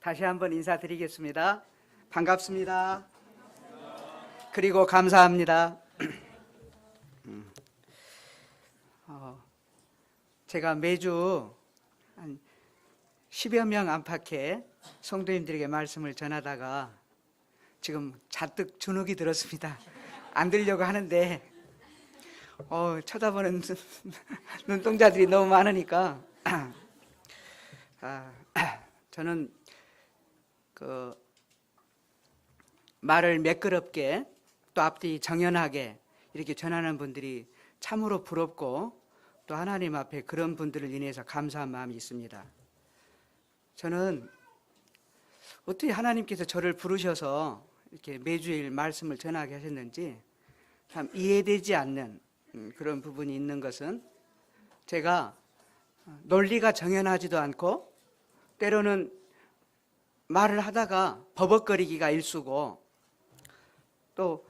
다시 한번 인사드리겠습니다. 반갑습니다. 그리고 감사합니다. 제가 매주 한 10여 명 안팎의 성도님들에게 말씀을 전하다가 지금 잔뜩 주눅이 들었습니다. 안 들려고 하는데 쳐다보는 눈동자들이 너무 많으니까 저는 말을 매끄럽게 또 앞뒤 정연하게 이렇게 전하는 분들이 참으로 부럽고 또 하나님 앞에 그런 분들을 인해서 감사한 마음이 있습니다. 저는 어떻게 하나님께서 저를 부르셔서 이렇게 매주일 말씀을 전하게 하셨는지 참 이해되지 않는 그런 부분이 있는 것은, 제가 논리가 정연하지도 않고 때로는 말을 하다가 버벅거리기가 일쑤고 또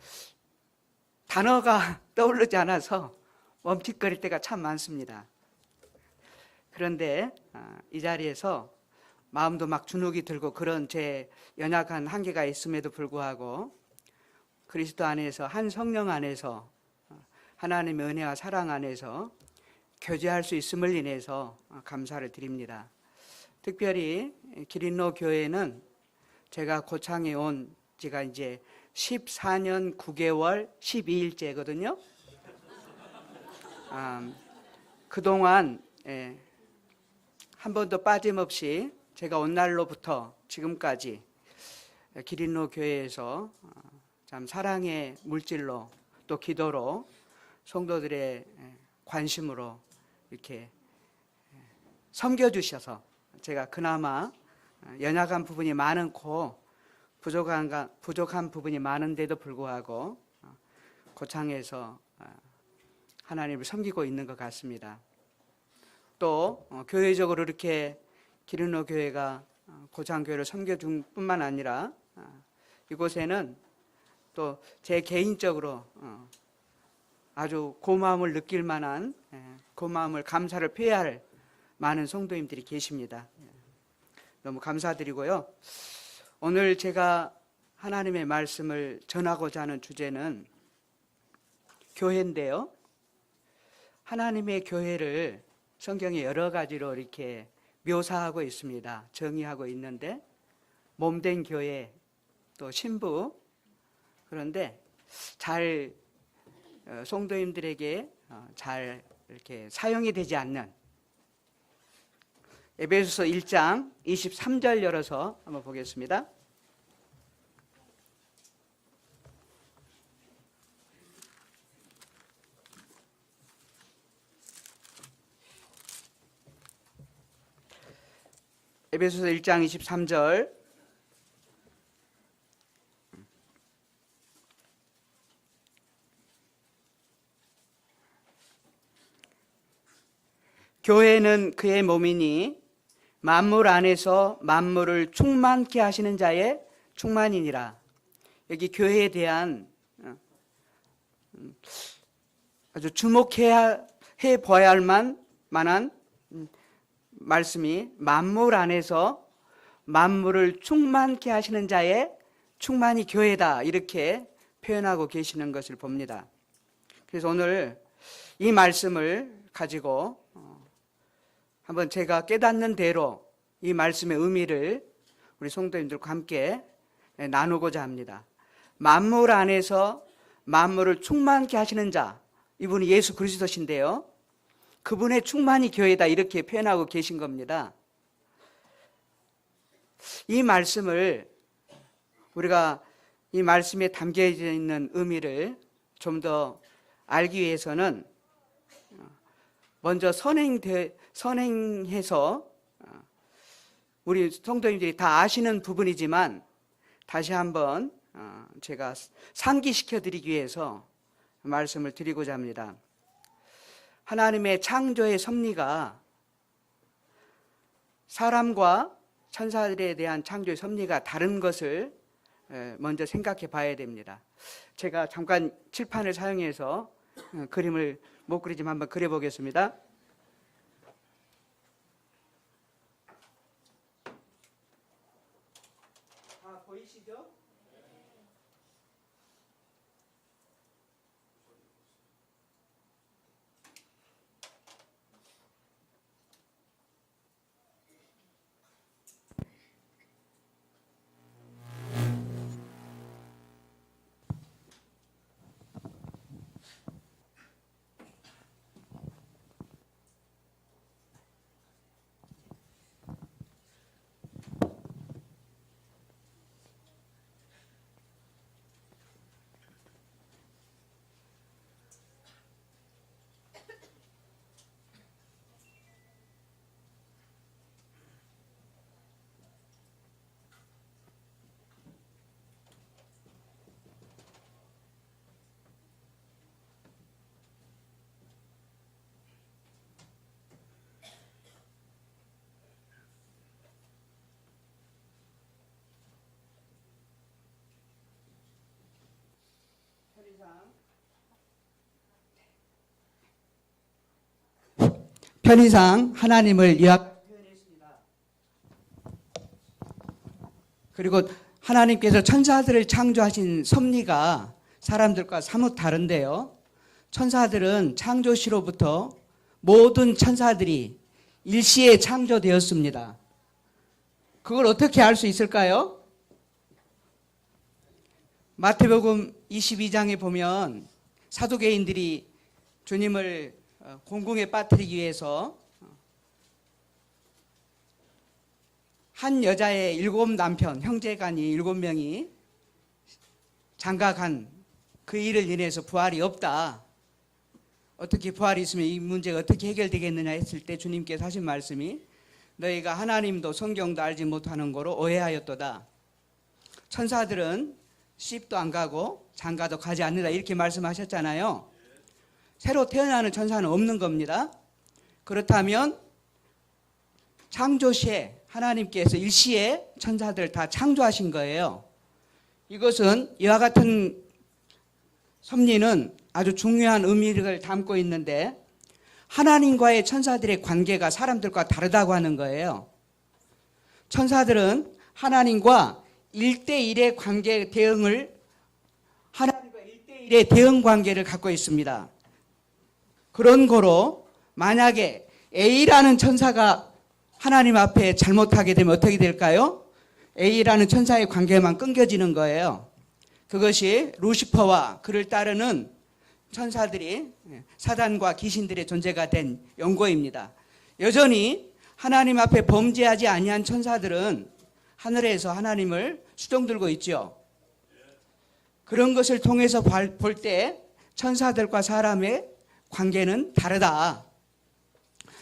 단어가 떠오르지 않아서 멈칫거릴 때가 참 많습니다. 그런데 이 자리에서 마음도 막 주눅이 들고 그런 제 연약한 한계가 있음에도 불구하고 그리스도 안에서 한 성령 안에서 하나님의 은혜와 사랑 안에서 교제할 수 있음을 인해서 감사를 드립니다. 특별히 기린로 교회는 제가 고창에 온 지가 이제 14년 9개월 12일째거든요. 그동안 한 번도 빠짐없이 제가 온 날로부터 지금까지 기린로 교회에서 참 사랑의 물질로 또 기도로 성도들의 관심으로 이렇게 섬겨주셔서 제가 그나마 연약한 부분이 많고 부족한 부분이 많은데도 불구하고 고창에서 하나님을 섬기고 있는 것 같습니다. 또 교회적으로 이렇게 기린로 교회가 고창교회를 섬겨준 뿐만 아니라 이곳에는 또 제 개인적으로 아주 고마움을 느낄 만한, 고마움을 감사를 표해야 할 많은 성도님들이 계십니다. 너무 감사드리고요. 오늘 제가 하나님의 말씀을 전하고자 하는 주제는 교회인데요. 하나님의 교회를 성경에 여러 가지로 이렇게 묘사하고 있습니다. 정의하고 있는데 몸된 교회, 또 신부, 그런데 잘 성도님들에게 잘 이렇게 사용이 되지 않는 에베소서 1장 23절 열어서 한번 보겠습니다. 에베소서 1장 23절. 교회는 그의 몸이니 만물 안에서 만물을 충만케 하시는 자의 충만이니라. 여기 교회에 대한 아주 주목해야 해봐야 할 만한 말씀이 만물 안에서 만물을 충만케 하시는 자의 충만이 교회다, 이렇게 표현하고 계시는 것을 봅니다. 그래서 오늘 이 말씀을 가지고 한번 제가 깨닫는 대로 이 말씀의 의미를 우리 성도님들과 함께 나누고자 합니다. 만물 안에서 만물을 충만케 하시는 자, 이분이 예수 그리스도신데요, 그분의 충만이 교회다, 이렇게 표현하고 계신 겁니다. 이 말씀을 우리가 이 말씀에 담겨져 있는 의미를 좀 더 알기 위해서는 먼저 선행해서 우리 성도님들이 다 아시는 부분이지만 다시 한번 제가 상기시켜 드리기 위해서 말씀을 드리고자 합니다. 하나님의 창조의 섭리가 사람과 천사들에 대한 창조의 섭리가 다른 것을 먼저 생각해 봐야 됩니다. 제가 잠깐 칠판을 사용해서 그림을 못 그리지만 한번 그려보겠습니다. 다 보이시죠? 편의상 하나님을 표현했습니다. 그리고 하나님께서 천사들을 창조하신 섭리가 사람들과 사뭇 다른데요. 천사들은 창조시로부터 모든 천사들이 일시에 창조되었습니다. 그걸 어떻게 알 수 있을까요? 마태복음 22장에 보면 사두개인들이 주님을 공궁에 빠뜨리기 위해서 한 여자의 7 남편, 형제간이 7명이 장가간 그 일을 인해서 부활이 없다. 어떻게 부활이 있으면 이 문제가 어떻게 해결되겠느냐 했을 때 주님께서 하신 말씀이 너희가 하나님도 성경도 알지 못하는 거로 오해하였도다. 천사들은 시집도 안 가고 장가도 가지 않는다 이렇게 말씀하셨잖아요. 새로 태어나는 천사는 없는 겁니다. 그렇다면 창조시에 하나님께서 일시에 천사들을 다 창조하신 거예요. 이것은 이와 같은 섭리는 아주 중요한 의미를 담고 있는데 하나님과의 천사들의 관계가 사람들과 다르다고 하는 거예요. 천사들은 하나님과 1대1의 관계 대응을 하나님과 1대1의 대응 관계를 갖고 있습니다. 그런 거로 만약에 A라는 천사가 하나님 앞에 잘못하게 되면 어떻게 될까요? A라는 천사의 관계만 끊겨지는 거예요. 그것이 루시퍼와 그를 따르는 천사들이 사단과 귀신들의 존재가 된 연고입니다. 여전히 하나님 앞에 범죄하지 아니한 천사들은 하늘에서 하나님을 수종들고 있죠. 그런 것을 통해서 볼 때 천사들과 사람의 관계는 다르다.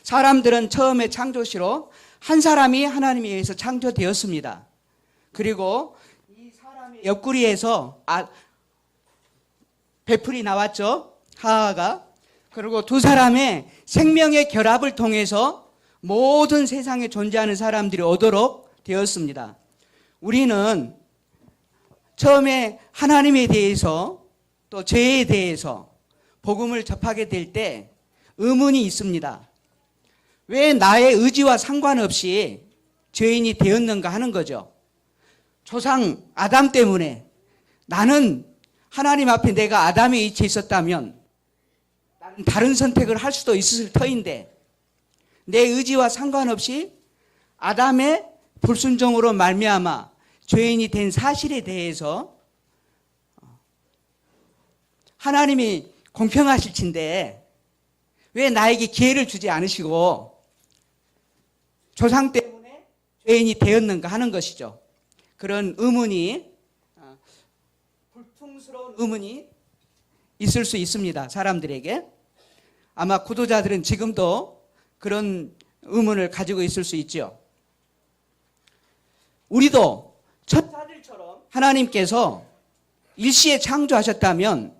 사람들은 처음에 창조시로 한 사람이 하나님에 의해서 창조되었습니다. 그리고 이 사람의 옆구리에서 배풀이 나왔죠. 하하가. 그리고 두 사람의 생명의 결합을 통해서 모든 세상에 존재하는 사람들이 오도록 되었습니다. 우리는 처음에 하나님에 대해서 또 죄에 대해서 복음을 접하게 될 때 의문이 있습니다. 왜 나의 의지와 상관없이 죄인이 되었는가 하는 거죠. 조상 아담 때문에 나는 하나님 앞에 내가 아담의 위치에 있었다면 나는 다른 선택을 할 수도 있을 터인데 내 의지와 상관없이 아담의 불순종으로 말미암아 죄인이 된 사실에 대해서 하나님이 공평하실 텐데 왜 나에게 기회를 주지 않으시고 조상 때문에 죄인이 되었는가 하는 것이죠. 그런 의문이 불풍스러운 의문이 있을 수 있습니다. 사람들에게. 아마 구도자들은 지금도 그런 의문을 가지고 있을 수 있죠. 우리도 천사들처럼 하나님께서 일시에 창조하셨다면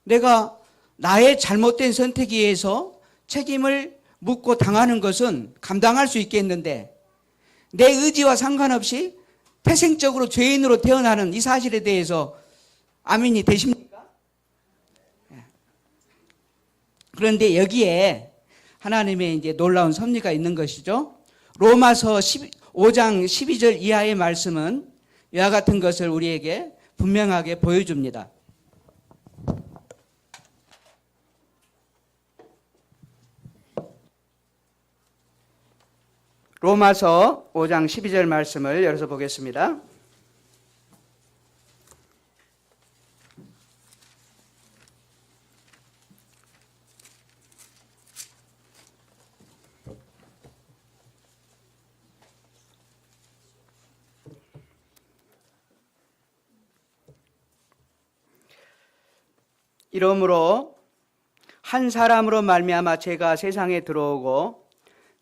내가 나의 잘못된 선택에 의해서 책임을 묻고 당하는 것은 감당할 수 있겠는데 내 의지와 상관없이 태생적으로 죄인으로 태어나는 이 사실에 대해서 아멘이 되십니까? 그런데 여기에 하나님의 이제 놀라운 섭리가 있는 것이죠. 로마서 5장 12절 이하의 말씀은 이와 같은 것을 우리에게 분명하게 보여줍니다. 로마서 5장 12절 말씀을 열어서 보겠습니다. 이러므로 한 사람으로 말미암아 죄가 세상에 들어오고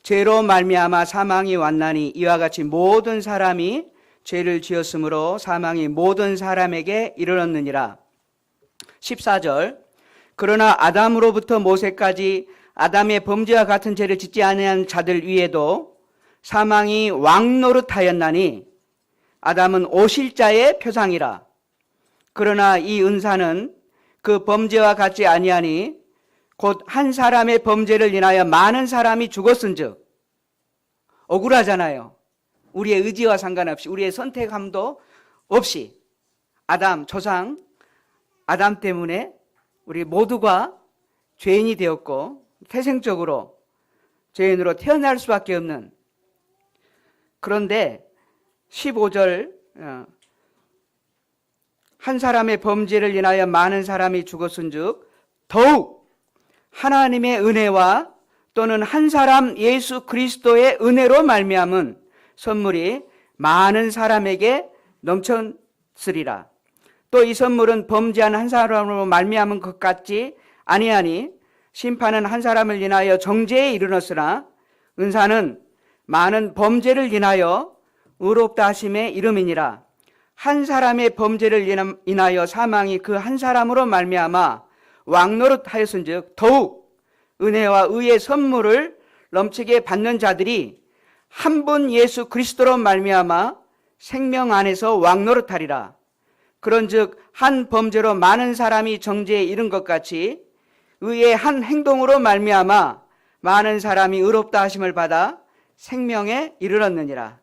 죄로 말미암아 사망이 왔나니 이와 같이 모든 사람이 죄를 지었으므로 사망이 모든 사람에게 이르렀느니라. 14절 그러나 아담으로부터 모세까지 아담의 범죄와 같은 죄를 짓지 아니한 자들 위에도 사망이 왕노릇하였나니 아담은 오실자의 표상이라. 그러나 이 은사는 그 범죄와 같지 아니하니 곧 한 사람의 범죄를 인하여 많은 사람이 죽었은즉, 억울하잖아요. 우리의 의지와 상관없이, 우리의 선택함도 없이 아담 조상 아담 때문에 우리 모두가 죄인이 되었고 태생적으로 죄인으로 태어날 수밖에 없는. 그런데 15절 한 사람의 범죄를 인하여 많은 사람이 죽었은즉 더욱 하나님의 은혜와 또는 한 사람 예수 그리스도의 은혜로 말미암은 선물이 많은 사람에게 넘쳤으리라. 또 이 선물은 범죄한 한 사람으로 말미암은 것 같지 아니하니 심판은 한 사람을 인하여 정죄에 이르렀으나 은사는 많은 범죄를 인하여 의롭다 하심에 이름이니라. 한 사람의 범죄를 인하여 사망이 그 한 사람으로 말미암아 왕노릇하였은즉 더욱 은혜와 의의 선물을 넘치게 받는 자들이 한 분 예수 그리스도로 말미암아 생명 안에서 왕노릇하리라. 그런즉 한 범죄로 많은 사람이 정죄에 이른 것 같이 의의 한 행동으로 말미암아 많은 사람이 의롭다 하심을 받아 생명에 이르렀느니라.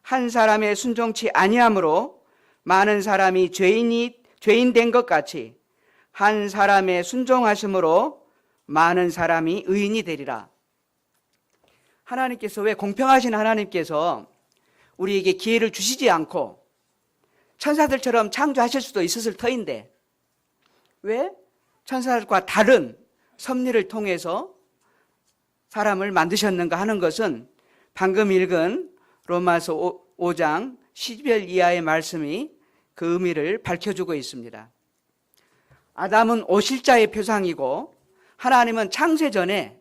한 사람의 순종치 아니함으로 많은 사람이 죄인 된 것 같이 한 사람의 순종하심으로 많은 사람이 의인이 되리라. 하나님께서, 왜 공평하신 하나님께서 우리에게 기회를 주시지 않고 천사들처럼 창조하실 수도 있었을 터인데 왜 천사들과 다른 섭리를 통해서 사람을 만드셨는가 하는 것은 방금 읽은 로마서 5장 12절 이하의 말씀이 그 의미를 밝혀주고 있습니다. 아담은 오실자의 표상이고 하나님은 창세 전에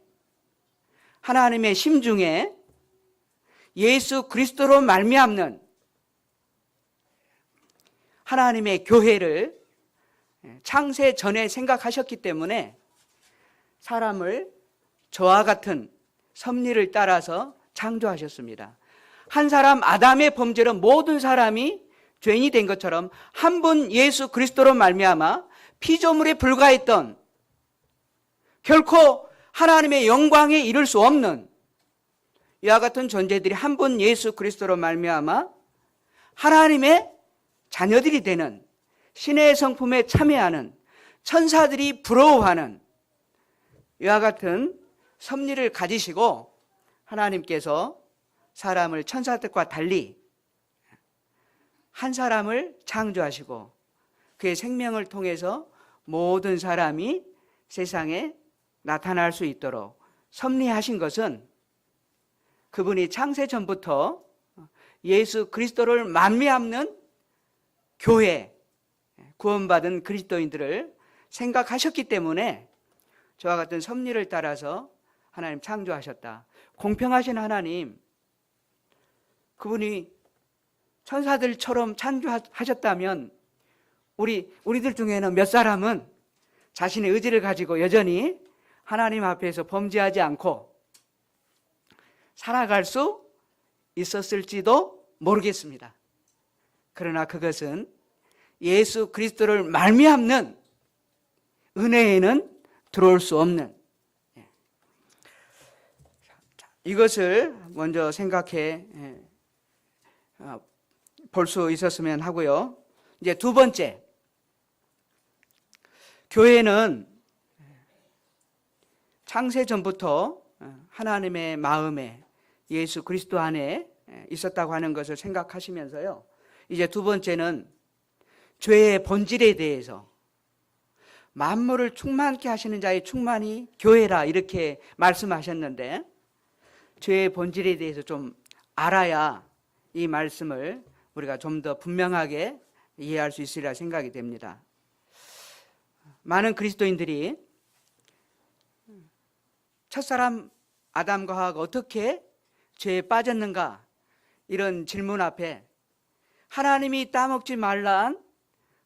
하나님의 심중에 예수 그리스도로 말미암는 하나님의 교회를 창세 전에 생각하셨기 때문에 사람을 저와 같은 섭리를 따라서 창조하셨습니다. 한 사람 아담의 범죄로 모든 사람이 죄인이 된 것처럼 한 분 예수 그리스도로 말미암아 피조물에 불과했던, 결코 하나님의 영광에 이를 수 없는 이와 같은 존재들이 한 분 예수 그리스도로 말미암아 하나님의 자녀들이 되는, 신의 성품에 참여하는, 천사들이 부러워하는 이와 같은 섭리를 가지시고 하나님께서 사람을 천사들과 달리 한 사람을 창조하시고 그의 생명을 통해서 모든 사람이 세상에 나타날 수 있도록 섭리하신 것은 그분이 창세 전부터 예수 그리스도를 만미암는 교회, 구원받은 그리스도인들을 생각하셨기 때문에 저와 같은 섭리를 따라서 하나님 창조하셨다. 공평하신 하나님, 그분이 천사들처럼 창조하셨다면 우리들 중에는 몇 사람은 자신의 의지를 가지고 여전히 하나님 앞에서 범죄하지 않고 살아갈 수 있었을지도 모르겠습니다. 그러나 그것은 예수 그리스도를 말미암는 은혜에는 들어올 수 없는, 이것을 먼저 생각해 볼 수 있었으면 하고요. 이제 두 번째, 교회는 창세 전부터 하나님의 마음에 예수 그리스도 안에 있었다고 하는 것을 생각하시면서요. 이제 두 번째는 죄의 본질에 대해서 만물을 충만케 하시는 자의 충만이 교회라 이렇게 말씀하셨는데, 죄의 본질에 대해서 좀 알아야 이 말씀을 우리가 좀 더 분명하게 이해할 수 있으리라 생각이 됩니다. 많은 그리스도인들이 첫사람 아담과 하와가 어떻게 죄에 빠졌는가, 이런 질문 앞에 하나님이 따먹지 말라한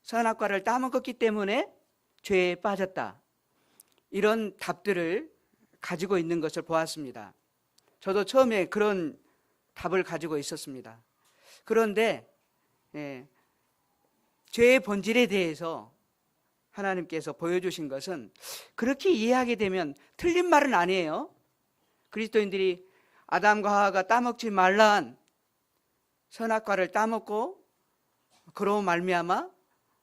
선악과를 따먹었기 때문에 죄에 빠졌다, 이런 답들을 가지고 있는 것을 보았습니다. 저도 처음에 그런 답을 가지고 있었습니다. 그런데 죄의 본질에 대해서 하나님께서 보여주신 것은 그렇게 이해하게 되면 틀린 말은 아니에요. 그리스도인들이 아담과 하와가 따먹지 말라한 선악과를 따먹고 그로 말미암아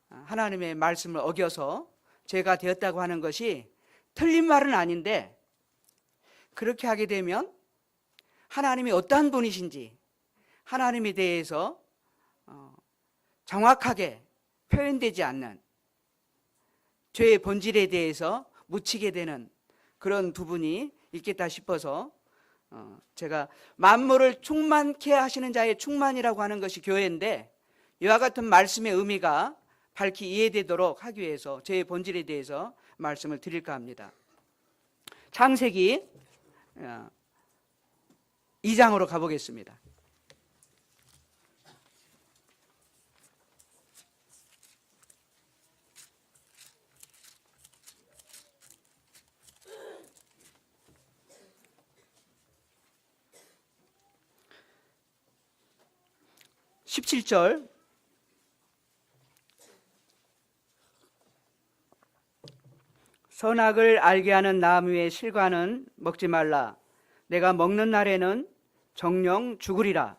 하나님의 말씀을 어겨서 죄가 되었다고 하는 것이 틀린 말은 아닌데, 그렇게 하게 되면 하나님이 어떠한 분이신지 하나님에 대해서 정확하게 표현되지 않는, 죄의 본질에 대해서 묻히게 되는 그런 부분이 있겠다 싶어서 제가 만물을 충만케 하시는 자의 충만이라고 하는 것이 교회인데, 이와 같은 말씀의 의미가 밝히 이해되도록 하기 위해서 죄의 본질에 대해서 말씀을 드릴까 합니다. 창세기 2장으로 가보겠습니다. (17절) 선악을 알게 하는 나무의 실과는 먹지 말라. 내가 먹는 날에는 정령 죽으리라.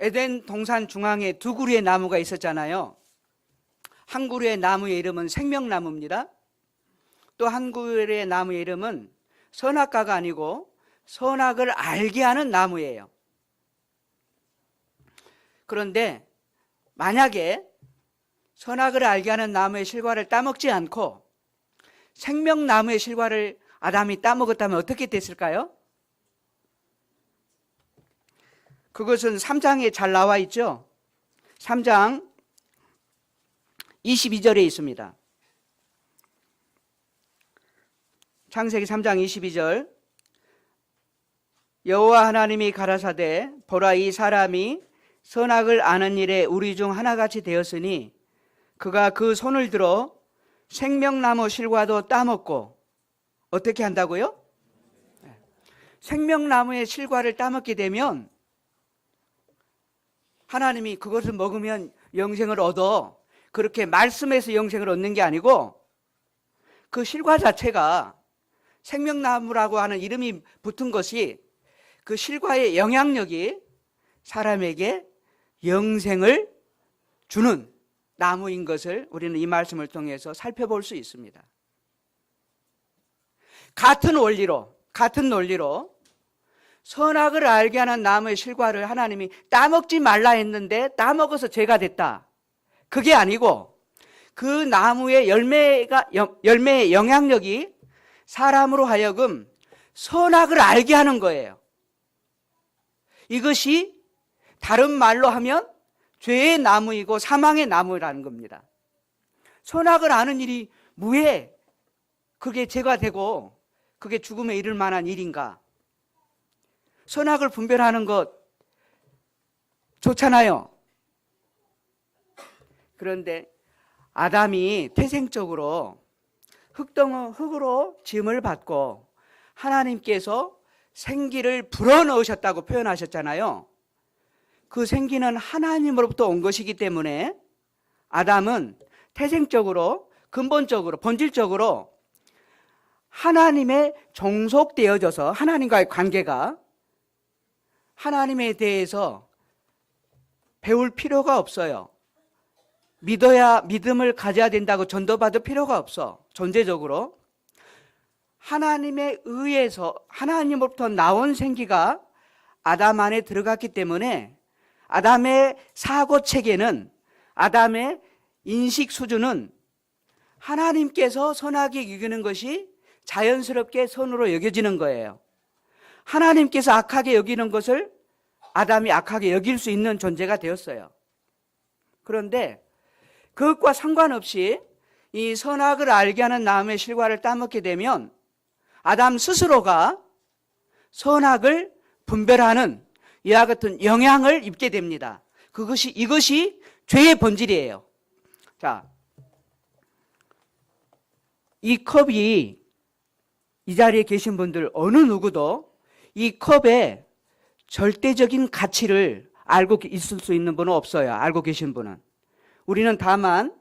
에덴 동산 중앙에 두 그루의 나무가 있었잖아요. 한 그루의 나무의 이름은 생명나무입니다. 또 한 그루의 나무의 이름은 선악과가 아니고 선악을 알게 하는 나무예요. 그런데 만약에 선악을 알게 하는 나무의 실과를 따먹지 않고 생명나무의 실과를 아담이 따먹었다면 어떻게 됐을까요? 그것은 3장에 잘 나와 있죠. 3장 22절에 있습니다. 창세기 3장 22절, 여호와 하나님이 가라사대 보라, 이 사람이 선악을 아는 일에 우리 중 하나같이 되었으니 그가 그 손을 들어 생명나무 실과도 따먹고, 어떻게 한다고요? 생명나무의 실과를 따먹게 되면 하나님이 그것을 먹으면 영생을 얻어, 그렇게 말씀에서 영생을 얻는 게 아니고 그 실과 자체가, 생명나무라고 하는 이름이 붙은 것이, 그 실과의 영향력이 사람에게 영생을 주는 나무인 것을 우리는 이 말씀을 통해서 살펴볼 수 있습니다. 같은 논리로 선악을 알게 하는 나무의 실과를 하나님이 따먹지 말라 했는데 따먹어서 죄가 됐다, 그게 아니고 그 나무의 열매의 영향력이 사람으로 하여금 선악을 알게 하는 거예요. 이것이 다른 말로 하면 죄의 나무이고 사망의 나무라는 겁니다. 선악을 아는 일이 무해 그게 죄가 되고 그게 죽음에 이를 만한 일인가? 선악을 분별하는 것 좋잖아요. 그런데 아담이 태생적으로 흙으로 지음을 받고 하나님께서 생기를 불어넣으셨다고 표현하셨잖아요. 그 생기는 하나님으로부터 온 것이기 때문에 아담은 태생적으로, 근본적으로, 본질적으로 하나님의 종속되어져서 하나님과의 관계가 하나님에 대해서 배울 필요가 없어요. 믿음을 가져야 된다고 전도받을 필요가 없어. 존재적으로 하나님에 의해서, 하나님으로부터 나온 생기가 아담 안에 들어갔기 때문에 아담의 사고 체계는, 아담의 인식 수준은 하나님께서 선하게 여기는 것이 자연스럽게 선으로 여겨지는 거예요. 하나님께서 악하게 여기는 것을 아담이 악하게 여길 수 있는 존재가 되었어요. 그런데 그것과 상관없이 이 선악을 알게 하는 나무의 실과를 따먹게 되면 아담 스스로가 선악을 분별하는 이와 같은 영향을 입게 됩니다. 이것이 죄의 본질이에요. 자, 이 컵이, 이 자리에 계신 분들 어느 누구도 이 컵의 절대적인 가치를 알고 있을 수 있는 분은 없어요. 알고 계신 분은. 우리는 다만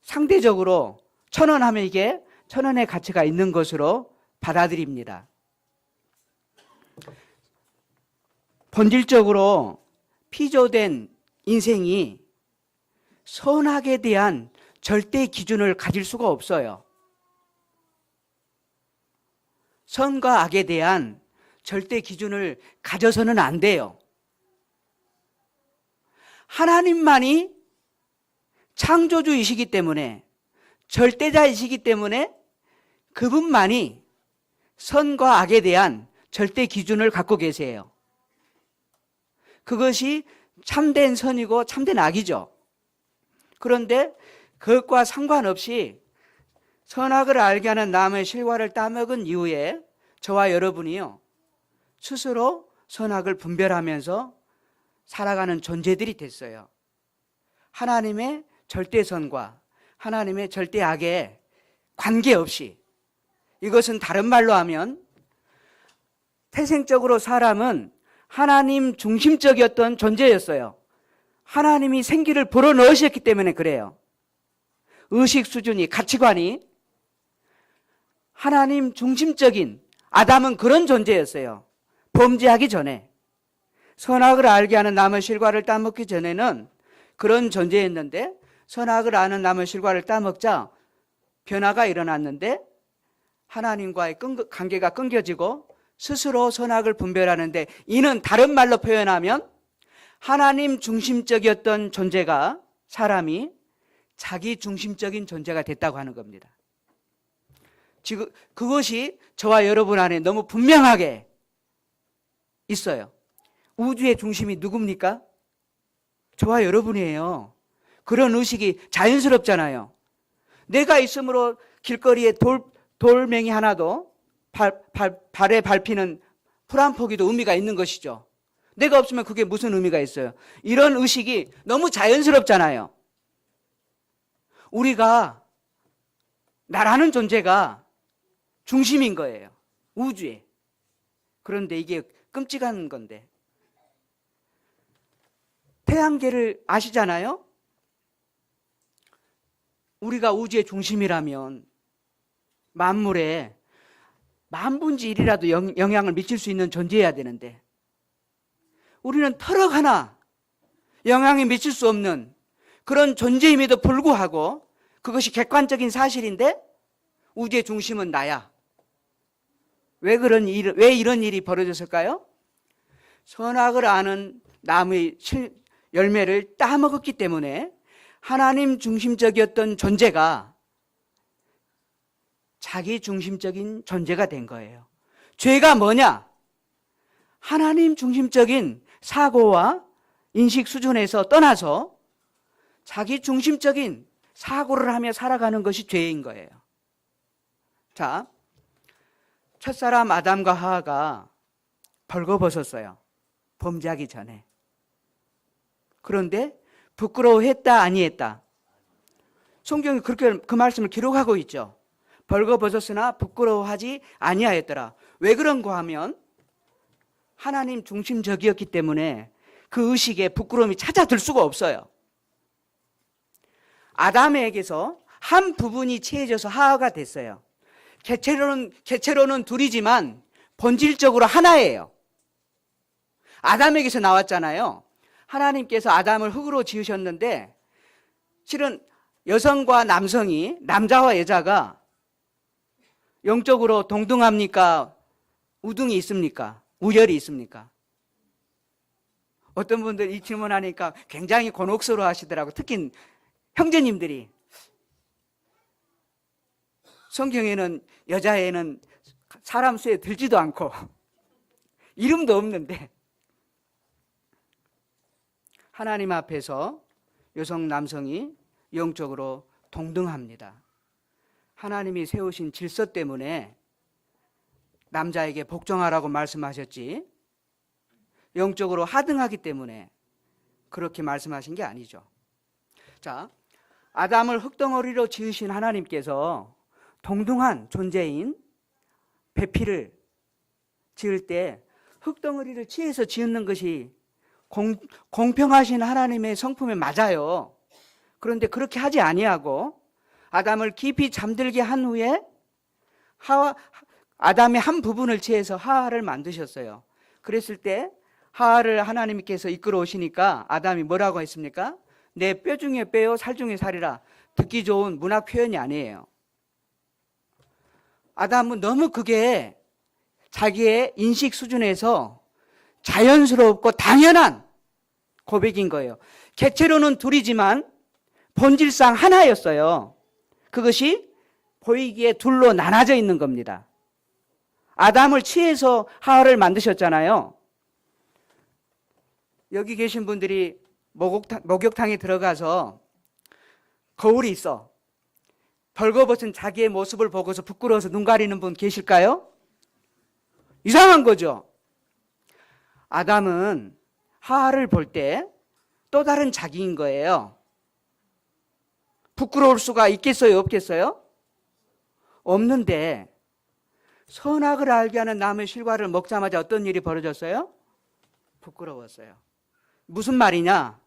상대적으로 1,000원 하면 이게 1,000원의 가치가 있는 것으로 받아들입니다. 본질적으로 피조된 인생이 선악에 대한 절대 기준을 가질 수가 없어요. 선과 악에 대한 절대 기준을 가져서는 안 돼요. 하나님만이 창조주이시기 때문에, 절대자이시기 때문에 그분만이 선과 악에 대한 절대 기준을 갖고 계세요. 그것이 참된 선이고 참된 악이죠. 그런데 그것과 상관없이 선악을 알게 하는 나무의 실과를 따먹은 이후에 저와 여러분이요, 스스로 선악을 분별하면서 살아가는 존재들이 됐어요. 하나님의 절대선과 하나님의 절대악에 관계없이, 이것은 다른 말로 하면 태생적으로 사람은 하나님 중심적이었던 존재였어요. 하나님이 생기를 불어넣으셨기 때문에 그래요. 의식 수준이, 가치관이 하나님 중심적인, 아담은 그런 존재였어요. 범죄하기 전에, 선악을 알게 하는 나무의 실과를 따먹기 전에는 그런 존재였는데, 선악을 아는 나무의 실과를 따먹자 변화가 일어났는데 하나님과의 관계가 끊겨지고 스스로 선악을 분별하는데, 이는 다른 말로 표현하면 하나님 중심적이었던 존재가, 사람이 자기 중심적인 존재가 됐다고 하는 겁니다. 지금 그것이 저와 여러분 안에 너무 분명하게 있어요. 우주의 중심이 누굽니까? 저와 여러분이에요. 그런 의식이 자연스럽잖아요. 내가 있으므로 길거리에 돌멩이 하나도 발에 밟히는 풀 한 포기도 의미가 있는 것이죠. 내가 없으면 그게 무슨 의미가 있어요? 이런 의식이 너무 자연스럽잖아요. 우리가, 나라는 존재가 중심인 거예요. 우주에. 그런데 이게 끔찍한 건데, 태양계를 아시잖아요? 우리가 우주의 중심이라면 만물에 만분의 1이라도 영향을 미칠 수 있는 존재여야 되는데, 우리는 털럭 하나 영향이 미칠 수 없는 그런 존재임에도 불구하고 그것이 객관적인 사실인데 우주의 중심은 나야. 왜 이런 일이 벌어졌을까요? 선악을 아는 나무의 열매를 따먹었기 때문에 하나님 중심적이었던 존재가 자기 중심적인 존재가 된 거예요. 죄가 뭐냐? 하나님 중심적인 사고와 인식 수준에서 떠나서 자기 중심적인 사고를 하며 살아가는 것이 죄인 거예요. 자, 첫사람 아담과 하와가 벌거벗었어요. 범죄하기 전에. 그런데 부끄러워했다, 아니했다? 성경이 그렇게 그 말씀을 기록하고 있죠. 벌거벗었으나 부끄러워하지 아니하였더라. 왜 그런가 하면 하나님 중심적이었기 때문에 그 의식에 부끄러움이 찾아들 수가 없어요. 아담에게서 한 부분이 채해져서 하와가 됐어요. 개체로는 둘이지만 본질적으로 하나예요. 아담에게서 나왔잖아요. 하나님께서 아담을 흙으로 지으셨는데 실은 여성과 남성이, 남자와 여자가 영적으로 동등합니까? 우등이 있습니까? 우열이 있습니까? 어떤 분들 이 질문하니까 굉장히 곤혹스러워 하시더라고요. 특히 형제님들이. 성경에는 여자애는 사람 수에 들지도 않고 이름도 없는데 하나님 앞에서 여성, 남성이 영적으로 동등합니다. 하나님이 세우신 질서 때문에 남자에게 복종하라고 말씀하셨지 영적으로 하등하기 때문에 그렇게 말씀하신 게 아니죠. 자, 아담을 흙덩어리로 지으신 하나님께서 동등한 존재인 배필을 지을 때 흙덩어리를 취해서 지은 것이 공평하신 하나님의 성품에 맞아요. 그런데 그렇게 하지 아니하고 아담을 깊이 잠들게 한 후에 아담의 한 부분을 취해서 하와를 만드셨어요. 그랬을 때 하와를 하나님께서 이끌어 오시니까 아담이 뭐라고 했습니까? 내 뼈 중에 뼈요 살 중에 살이라. 듣기 좋은 문학 표현이 아니에요. 아담은 너무 그게 자기의 인식 수준에서 자연스럽고 당연한 고백인 거예요. 객체로는 둘이지만 본질상 하나였어요. 그것이 보이기에 둘로 나눠져 있는 겁니다. 아담을 취해서 하와를 만드셨잖아요. 여기 계신 분들이 목욕탕에 들어가서 거울이 있어. 벌거벗은 자기의 모습을 보고서 부끄러워서 눈 가리는 분 계실까요? 이상한 거죠. 아담은 하와를 볼 때 또 다른 자기인 거예요. 부끄러울 수가 있겠어요? 없겠어요? 없는데 선악을 알게 하는 나무의 실과를 먹자마자 어떤 일이 벌어졌어요? 부끄러웠어요. 무슨 말이냐?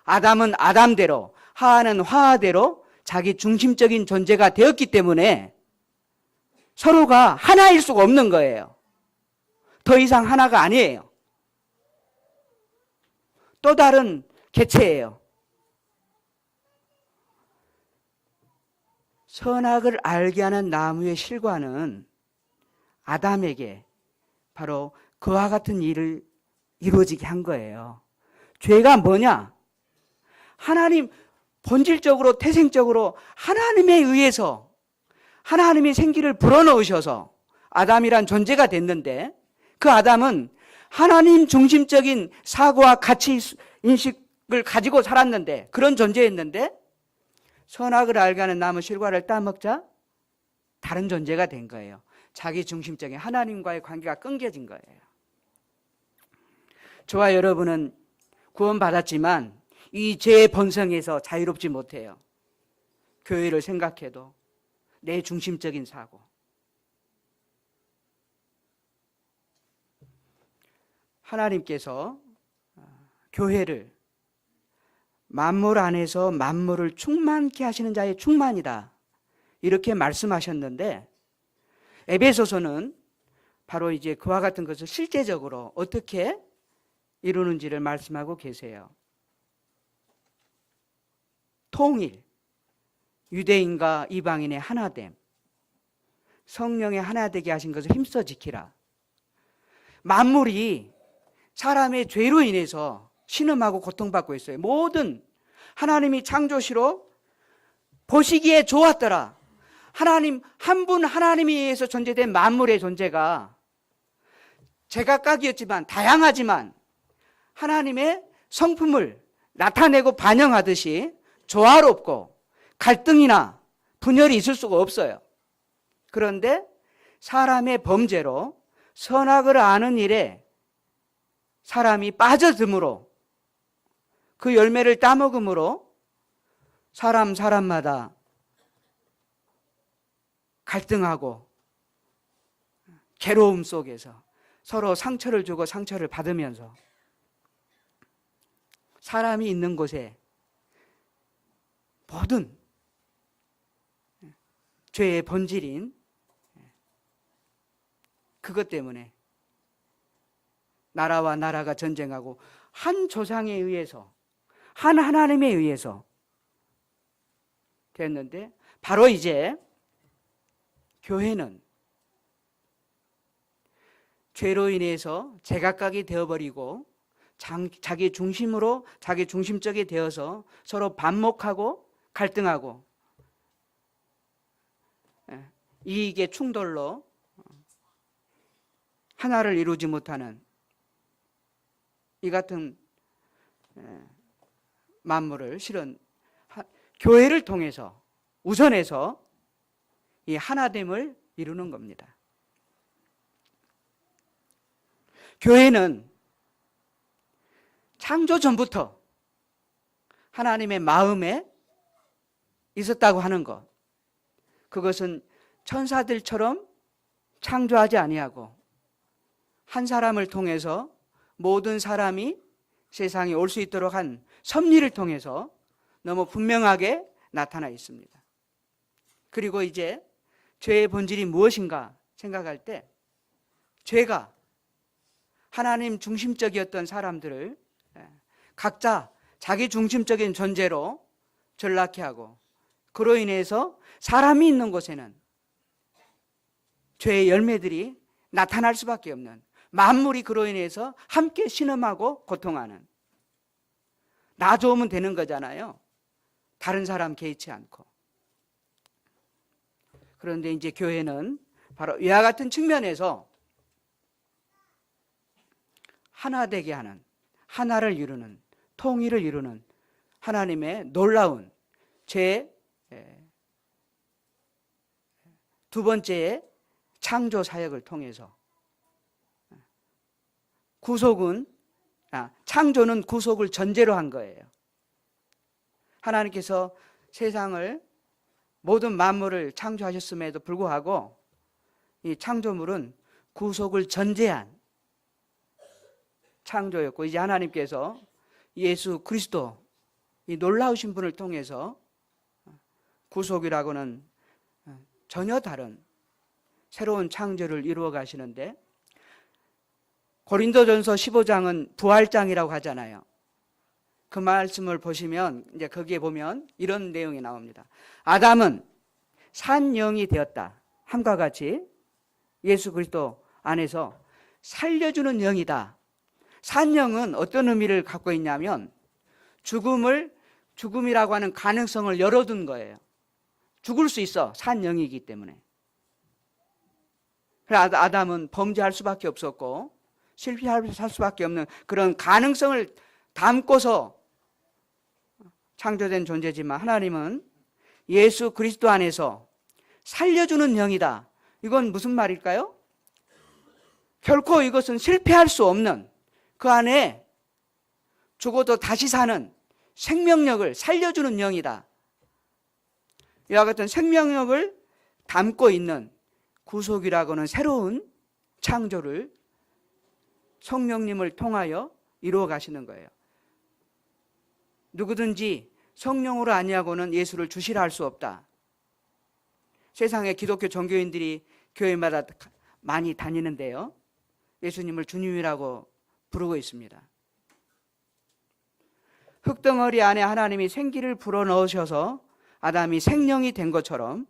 아담은 아담대로, 하와는 하와대로 자기 중심적인 존재가 되었기 때문에 서로가 하나일 수가 없는 거예요. 더 이상 하나가 아니에요. 또 다른 개체예요. 선악을 알게 하는 나무의 실과는 아담에게 바로 그와 같은 일을 이루어지게 한 거예요. 죄가 뭐냐? 하나님 본질적으로 태생적으로 하나님에 의해서 하나님이 생기를 불어넣으셔서 아담이란 존재가 됐는데 그 아담은 하나님 중심적인 사고와 가치 인식을 가지고 살았는데 그런 존재였는데 선악을 알게 하는 나무 실과를 따먹자 다른 존재가 된 거예요. 자기 중심적인 하나님과의 관계가 끊겨진 거예요. 저와 여러분은 구원받았지만 이 죄의 본성에서 자유롭지 못해요. 교회를 생각해도 내 중심적인 사고. 하나님께서 교회를 만물 안에서 만물을 충만케 하시는 자의 충만이다. 이렇게 말씀하셨는데 에베소서는 바로 이제 그와 같은 것을 실제적으로 어떻게 이루는지를 말씀하고 계세요. 통일, 유대인과 이방인의 하나됨, 성령의 하나되게 하신 것을 힘써 지키라. 만물이 사람의 죄로 인해서 신음하고 고통받고 있어요. 모든 하나님이 창조시로 보시기에 좋았더라. 하나님 한 분 하나님에 의해서 존재된 만물의 존재가 제각각이었지만 다양하지만 하나님의 성품을 나타내고 반영하듯이 조화롭고 갈등이나 분열이 있을 수가 없어요. 그런데 사람의 범죄로 선악을 아는 일에 사람이 빠져듦으로 그 열매를 따먹음으로 사람마다 갈등하고 괴로움 속에서 서로 상처를 주고 상처를 받으면서 사람이 있는 곳에 모든 죄의 본질인 그것 때문에 나라와 나라가 전쟁하고 한 조상에 의해서, 한 하나님에 의해서 됐는데, 바로 이제 교회는 죄로 인해서 제각각이 되어버리고 자기 중심으로, 자기 중심적이 되어서 서로 반목하고 갈등하고 이익의 충돌로 하나를 이루지 못하는 이 같은 만물을 실은 교회를 통해서 우선해서 이 하나됨을 이루는 겁니다. 교회는 창조 전부터 하나님의 마음에 있었다고 하는 것, 그것은 천사들처럼 창조하지 아니하고 한 사람을 통해서 모든 사람이 세상에 올 수 있도록 한 섭리를 통해서 너무 분명하게 나타나 있습니다. 그리고 이제 죄의 본질이 무엇인가 생각할 때, 죄가 하나님 중심적이었던 사람들을 각자 자기 중심적인 존재로 전락해 하고, 그로 인해서 사람이 있는 곳에는 죄의 열매들이 나타날 수밖에 없는, 만물이 그로 인해서 함께 신음하고 고통하는, 나 좋으면 되는 거잖아요. 다른 사람 개의치 않고. 그런데 이제 교회는 바로 이와 같은 측면에서 하나 되게 하는, 하나를 이루는, 통일을 이루는 하나님의 놀라운 제 두 번째의 창조 사역을 통해서 창조는 구속을 전제로 한 거예요. 하나님께서 세상을, 모든 만물을 창조하셨음에도 불구하고 이 창조물은 구속을 전제한 창조였고, 이제 하나님께서 예수 그리스도, 이 놀라우신 분을 통해서 구속이라고는 전혀 다른 새로운 창조를 이루어 가시는데, 고린도전서 15장은 부활장이라고 하잖아요. 그 말씀을 보시면 이제 거기에 보면 이런 내용이 나옵니다. 아담은 산 영이 되었다 함과 같이 예수 그리스도 안에서 살려주는 영이다. 산 영은 어떤 의미를 갖고 있냐면 죽음이라고 하는 가능성을 열어둔 거예요. 죽을 수 있어, 산 영이기 때문에. 아담은 범죄할 수밖에 없었고 실패할 수밖에 없는 그런 가능성을 담고서 창조된 존재지만, 하나님은 예수 그리스도 안에서 살려주는 영이다. 이건 무슨 말일까요? 결코 이것은 실패할 수 없는, 그 안에 죽어도 다시 사는 생명력을 살려주는 영이다. 이와 같은 생명력을 담고 있는 구속이라고는 새로운 창조를 성령님을 통하여 이루어 가시는 거예요. 누구든지 성령으로 아니하고는 예수를 주시라 할 수 없다. 세상의 기독교 종교인들이 교회마다 많이 다니는데요, 예수님을 주님이라고 부르고 있습니다. 흙덩어리 안에 하나님이 생기를 불어넣으셔서 아담이 생명이 된 것처럼,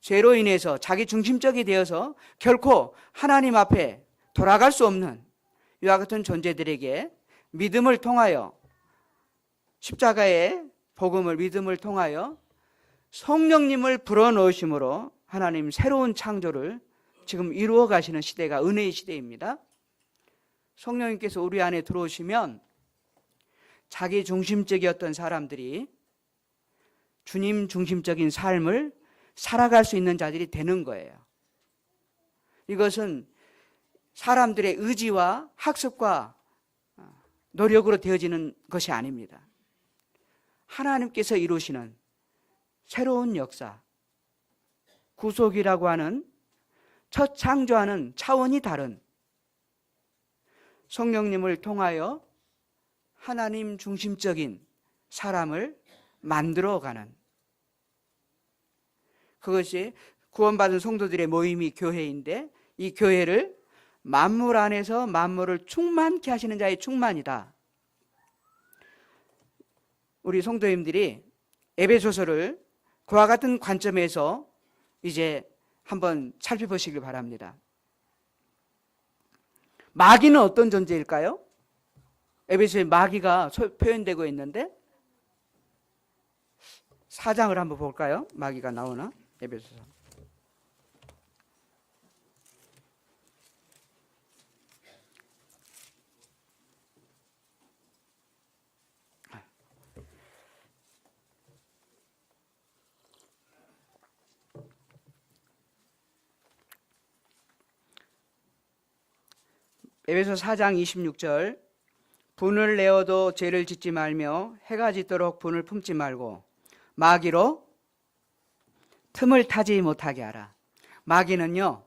죄로 인해서 자기 중심적이 되어서 결코 하나님 앞에 돌아갈 수 없는 이와 같은 존재들에게 믿음을 통하여, 십자가의 복음을 믿음을 통하여 성령님을 불어넣으심으로 하나님 새로운 창조를 지금 이루어 가시는 시대가 은혜의 시대입니다. 성령님께서 우리 안에 들어오시면 자기 중심적이었던 사람들이 주님 중심적인 삶을 살아갈 수 있는 자들이 되는 거예요. 이것은 사람들의 의지와 학습과 노력으로 되어지는 것이 아닙니다. 하나님께서 이루시는 새로운 역사, 구속이라고 하는 첫 창조하는 차원이 다른 성령님을 통하여 하나님 중심적인 사람을 만들어가는, 그것이 구원받은 성도들의 모임이 교회인데, 이 교회를 만물 안에서 만물을 충만케 하시는 자의 충만이다. 우리 성도님들이 에베소서를 그와 같은 관점에서 이제 한번 살펴보시길 바랍니다. 마귀는 어떤 존재일까요? 에베소에 마귀가 표현되고 있는데 4장을 한번 볼까요? 마귀가 나오나? 에베소서. 에베소 4장 26절 분을 내어도 죄를 짓지 말며 해가 짓도록 분을 품지 말고 마귀로 틈을 타지 못하게 하라. 마귀는요,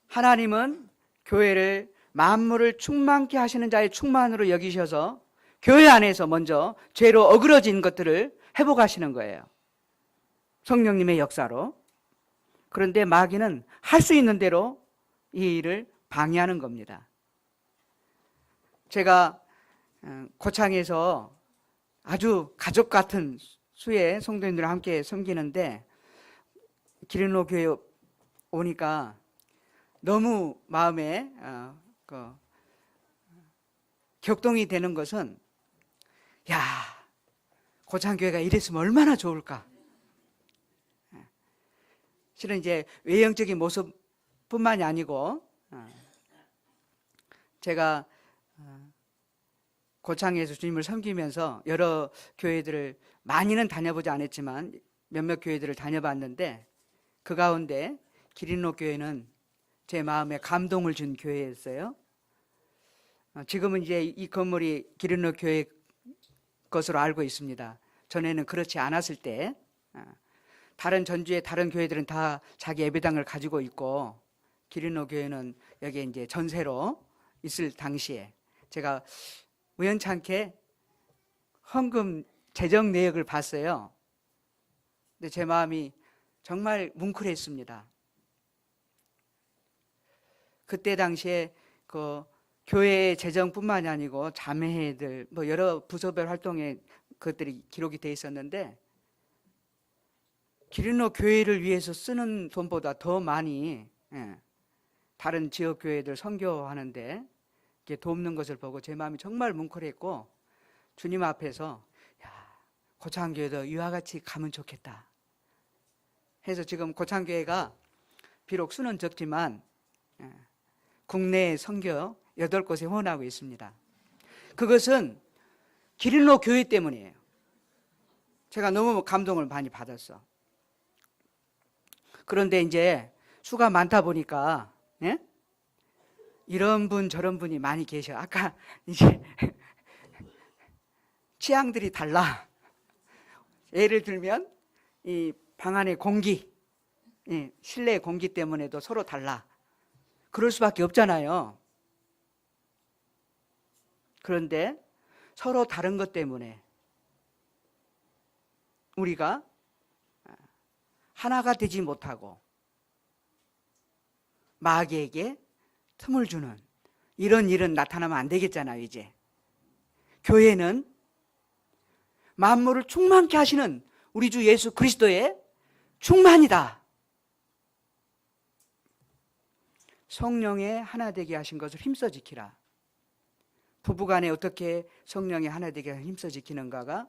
하나님은 교회를 만물을 충만케 하시는 자의 충만으로 여기셔서 교회 안에서 먼저 죄로 어그러진 것들을 회복하시는 거예요. 성령님의 역사로. 그런데 마귀는 할 수 있는 대로 이 일을 방해하는 겁니다. 제가 고창에서 아주 가족 같은 수의 성도님들과 함께 섬기는데 기린로 교회 오니까 너무 마음에 격동이 되는 것은, 야, 고창교회가 이랬으면 얼마나 좋을까. 실은 이제 외형적인 모습뿐만이 아니고 제가 고창에서 주님을 섬기면서 여러 교회들을 많이는 다녀보지 않았지만 몇몇 교회들을 다녀봤는데 그 가운데 기린로 교회는 제 마음에 감동을 준 교회였어요. 지금은 이제 이 건물이 기린로 교회 것으로 알고 있습니다. 전에는 그렇지 않았을 때 다른 전주의 다른 교회들은 다 자기 예배당을 가지고 있고 기린로 교회는 여기에 이제 전세로 있을 당시에 제가 우연찮게 헌금 재정 내역을 봤어요. 근데 제 마음이 정말 뭉클했습니다. 그때 당시에 그 교회의 재정뿐만이 아니고 자매회들 뭐 여러 부서별 활동에 그것들이 기록이 돼 있었는데 기린로 교회를 위해서 쓰는 돈보다 더 많이 다른 지역 교회들 선교하는데 이렇게 돕는 것을 보고 제 마음이 정말 뭉클했고 주님 앞에서 고창교회도 이와 같이 가면 좋겠다 해서 지금 고창교회가 비록 수는 적지만 국내 선교 8곳에 후원하고 있습니다. 그것은 기린로 교회 때문이에요. 제가 너무 감동을 많이 받았어. 그런데 이제 수가 많다 보니까 이런 분 저런 분이 많이 계셔. 아까 이제 취향들이 달라. 예를 들면 이 방 안의 공기, 실내 공기 때문에도 서로 달라. 그럴 수밖에 없잖아요. 그런데 서로 다른 것 때문에 우리가 하나가 되지 못하고 마귀에게 틈을 주는 이런 일은 나타나면 안 되겠잖아요. 이제 교회는 만물을 충만케 하시는 우리 주 예수 그리스도의 충만이다. 성령의 하나 되게 하신 것을 힘써 지키라. 부부간에 어떻게 성령의 하나 되게 힘써 지키는가가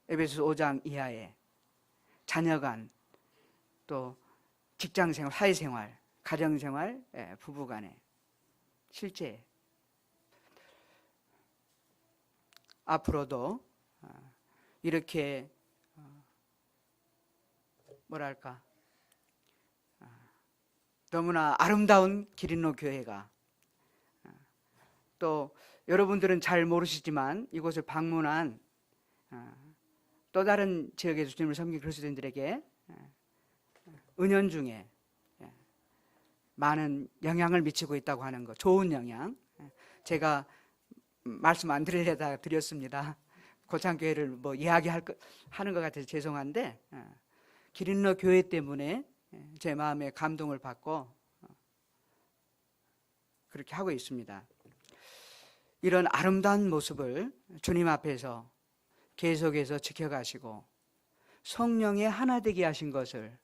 에베소서 5장 이하에 자녀간 또 직장생활, 사회생활, 가정생활, 부부간에 실제 앞으로도 이렇게 뭐랄까 너무나 아름다운 기린로 교회가 또 여러분들은 잘 모르시지만 이곳을 방문한 또 다른 지역에서 주님을 섬긴 그리스도인들에게 은연중에 많은 영향을 미치고 있다고 하는 것, 좋은 영향. 제가 말씀 안 드리려다 드렸습니다. 고창교회를 뭐 이야기하는 것 같아서 죄송한데 기린로 교회 때문에 제 마음에 감동을 받고 그렇게 하고 있습니다. 이런 아름다운 모습을 주님 앞에서 계속해서 지켜가시고 성령의 하나 되게 하신 것을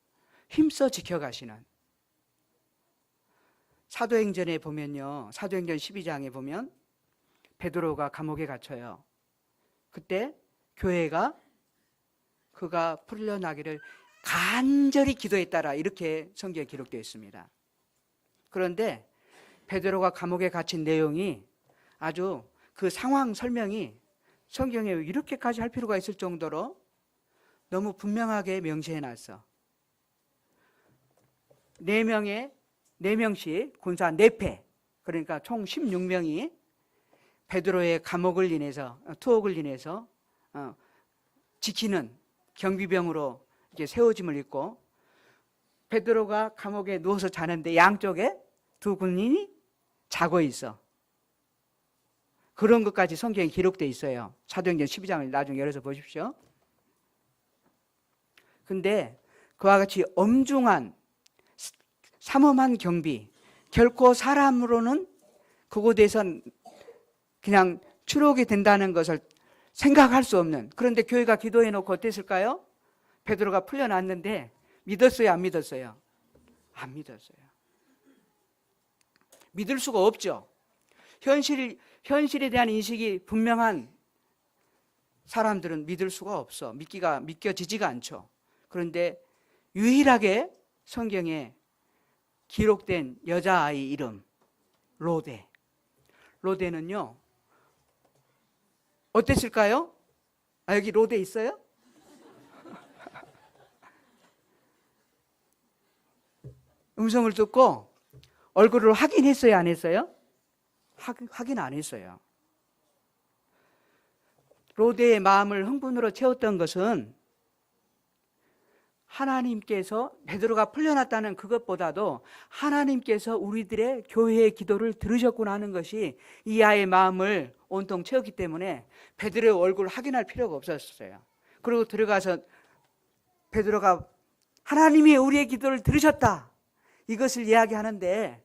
힘써 지켜가시는, 사도행전에 보면요, 사도행전 12장에 보면 베드로가 감옥에 갇혀요. 그때 교회가 그가 풀려나기를 간절히 기도했다라, 이렇게 성경에 기록되어 있습니다. 그런데 베드로가 감옥에 갇힌 내용이 아주, 그 상황 설명이 성경에 이렇게까지 할 필요가 있을 정도로 너무 분명하게 명시해 놨어. 4명씩 군사 4패, 그러니까 총 16명이 베드로의 감옥을 인해서, 투옥을 인해서 지키는 경비병으로 이제 세워짐을 입고, 베드로가 감옥에 누워서 자는데 양쪽에 2 군인이 자고 있어. 그런 것까지 성경에 기록되어 있어요. 사도행전 12장을 나중에 열어서 보십시오. 근데 그와 같이 엄중한 삼엄한 경비, 결코 사람으로는 그곳에서 그냥 추록이 된다는 것을 생각할 수 없는, 그런데 교회가 기도해 놓고 어땠을까요? 베드로가 풀려났는데 믿었어요, 안 믿었어요? 안 믿었어요. 믿을 수가 없죠. 현실에 대한 인식이 분명한 사람들은 믿을 수가 없어. 믿겨지지가 않죠. 그런데 유일하게 성경에 기록된 여자아이 이름, 로데. 로데는요, 어땠을까요? 여기 로데 있어요? 음성을 듣고 얼굴을 확인했어요, 안 했어요? 확인 안 했어요. 로데의 마음을 흥분으로 채웠던 것은 하나님께서, 베드로가 풀려났다는 그것보다도 하나님께서 우리들의 교회의 기도를 들으셨구나 하는 것이 이 아이의 마음을 온통 채웠기 때문에 베드로의 얼굴을 확인할 필요가 없었어요. 그리고 들어가서 베드로가 하나님이 우리의 기도를 들으셨다, 이것을 이야기하는데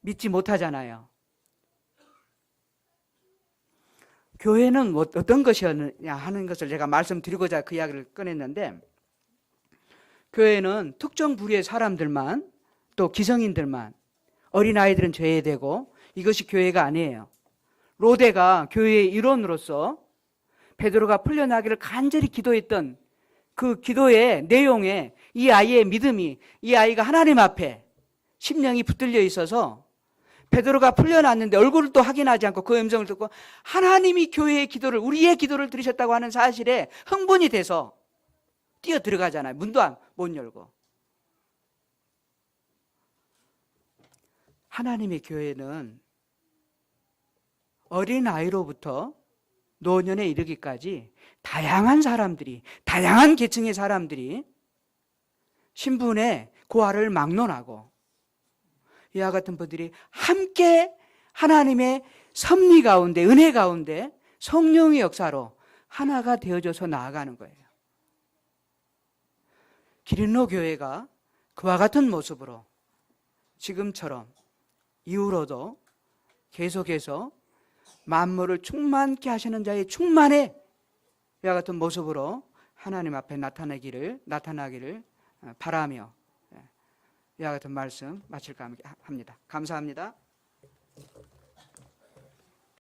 믿지 못하잖아요. 교회는 어떤 것이었느냐 하는 것을 제가 말씀드리고자 그 이야기를 꺼냈는데, 교회는 특정 부류의 사람들만, 또 기성인들만, 어린아이들은 제외되고, 이것이 교회가 아니에요. 로데가 교회의 일원으로서 베드로가 풀려나기를 간절히 기도했던 그 기도의 내용에 이 아이의 믿음이, 이 아이가 하나님 앞에 심령이 붙들려 있어서 베드로가 풀려났는데 얼굴을 또 확인하지 않고 그 음성을 듣고 하나님이 교회의 기도를, 우리의 기도를 들으셨다고 하는 사실에 흥분이 돼서 뛰어 들어가잖아요. 문도 못 열고. 하나님의 교회는 어린아이로부터 노년에 이르기까지 다양한 사람들이, 다양한 계층의 사람들이 신분의 고하를 막론하고 이와 같은 분들이 함께 하나님의 섭리 가운데, 은혜 가운데 성령의 역사로 하나가 되어져서 나아가는 거예요. 기린로 교회가 그와 같은 모습으로 지금처럼 이후로도 계속해서 만물을 충만케 하시는 자의 충만의 이와 같은 모습으로 하나님 앞에 나타나기를 바라며 이와 같은 말씀 마칠까 합니다. 감사합니다.